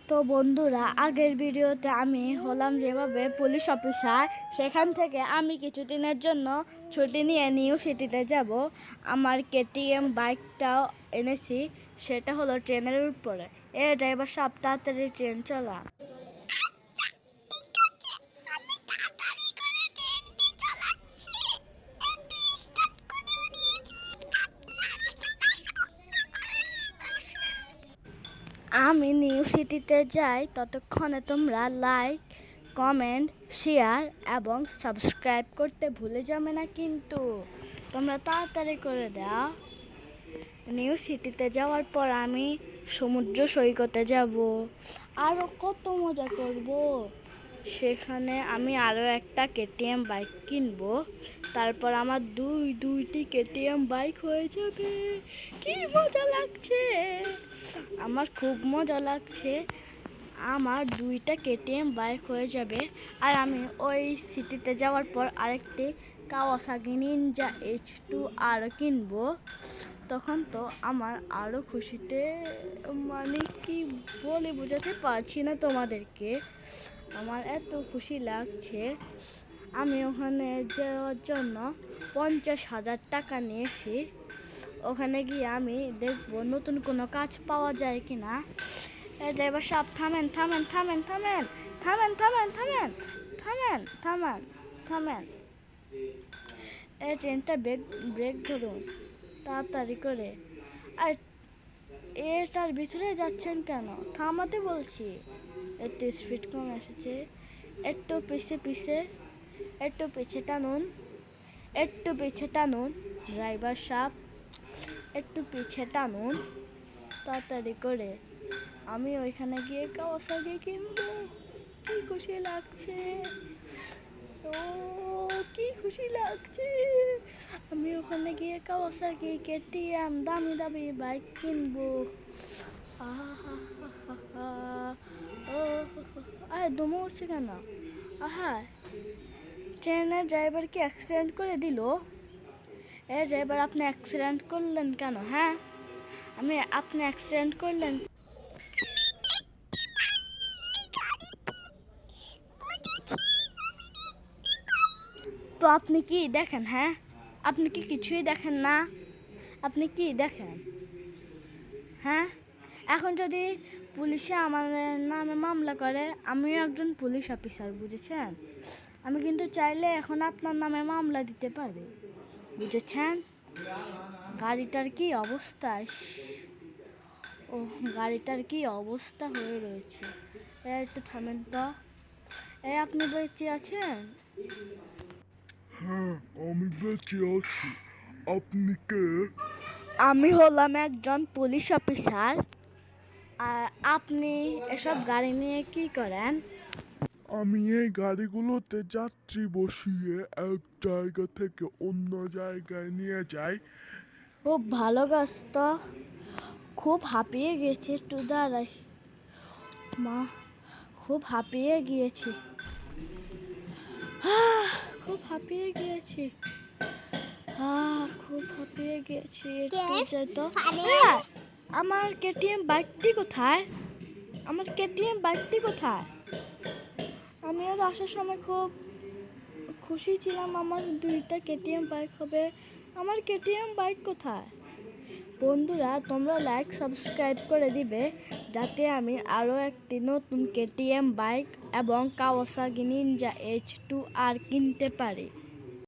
তো বন্ধুরা, আগের ভিডিওতে আমি হলাম যেভাবে পুলিশ অফিসার, সেখান থেকে আমি কিছুদিনের জন্য ছুটি নিয়ে নিউ সিটিতে যাব। আমার কেটিএম বাইকটাও এনেছি, সেটা হলো ট্রেনের উপরে। ড্রাইভার সাহেব, তাড়াতাড়ি ট্রেন চালা। আমি নিউ সিটিতে যাই, ততক্ষণে তোমরা লাইক, কমেন্ট, শেয়ার এবং সাবস্ক্রাইব করতে ভুলে যাবে না, কিন্তু তোমরা তাড়াতাড়ি করে দাও। নিউ সিটিতে যাওয়ার পর আমি সমুদ্র সৈকতে যাব, আরও কত মজা করব। সেখানে আমি আরও একটা কেটিএম বাইক কিনবো, তারপর আমার দুইটি কেটিএম বাইক হয়ে যাবে। কি মজা লাগছে, আমার খুব মজা লাগছে। আমার দুইটা কেটিএম বাইক হয়ে যাবে, আর আমি ওই সিটিতে যাওয়ার পর আরেকটি কাওয়াসাকি নিনজা H2 আরও কিনবো। তখন তো আমার আরও খুশিতে, মানে কি বলে বোঝাতে পারছি না তোমাদেরকে, আমার এত খুশি লাগছে। আমি ওখানে যাওয়ার জন্য 50,000 টাকা নিয়েছি। ওখানে গিয়ে আমি দেখবো নতুন কোনো কাজ পাওয়া যায় কিনা। ড্রাইভার সাহেব, থামেন থামেন থামেন থামেন থামেন থামেন থামেন থামেন থামেন থামেন। এই ট্রেনটা ব্রেক ধরুন তাড়াতাড়ি করে। আর এটার ভিতরে যাচ্ছেন কেন? থামাতে বলছি। একটু স্পিড কম এসেছে, একটু পিছে টানুন, একটু পিছে টানুন। ড্রাইভার সাহেব, একটু পিছে টানুন তাড়াতাড়ি করে। আমি ওইখানে গিয়ে কাওয়াসাকি কিনবো। কি খুশি লাগছে, ও কি খুশি লাগছে। আমি ওখানে গিয়ে কাওয়াসাকি কেটিএম দামি দামি বাইক কিনবো। আরে দমে উঠছে কেন? ট্রেনের ড্রাইভার কি অ্যাক্সিডেন্ট করে দিল? ড্রাইভার, আপনি অ্যাক্সিডেন্ট করলেন কেন? হ্যাঁ, আপনি অ্যাক্সিডেন্ট করলেন? তো আপনি কি দেখেন? হ্যাঁ, আপনি কি কিছুই দেখেন না? আপনি কি দেখেন? হ্যাঁ, এখন যদি পুলিশে আমার নামে মামলা করে, আমিও একজন পুলিশ অফিসার, বুঝেছেন? আমি কিন্তু চাইলে এখন আপনার নামে মামলা দিতে পারি, বুঝেছেন? গাড়িটার কি অবস্থা, ও গাড়িটার কি অবস্থা হয়ে রয়েছে। একটু থামেন তো। আপনি বেঁচে আছেন? হ্যাঁ, আমি বেঁচে আছি। আপনি কে? আমি হলাম একজন পুলিশ অফিসার। আর আপনি এসব গাড়ি নিয়ে কি করেন? আমি এই গাড়িগুলোতে যাত্রী বসিয়ে এক জায়গা থেকে অন্য জায়গায় নিয়ে যাই। খুব ভালো কাজ তো। খুব হাঁপিয়ে গেছে, একটু দাঁড়াই। মা, খুব হাঁপিয়ে গিয়েছি, খুব হাঁপিয়ে গিয়েছি, খুব হাঁপিয়ে গিয়েছি। আমার কেটিএম বাইকটি কোথায়? আমার কেটিএম বাইকটি কোথায়? আমি আর আসার সময় খুব খুশি ছিলাম, আমার দুইটা কেটিএম বাইক হবে। আমার কেটিএম বাইক কোথায়? বন্ধুরা, তোমরা লাইক সাবস্ক্রাইব করে দিবে, যাতে আমি আরও একটি নতুন কেটিএম বাইক এবং কাওয়াসাকি নিনজা H2 আর কিনতে পারি।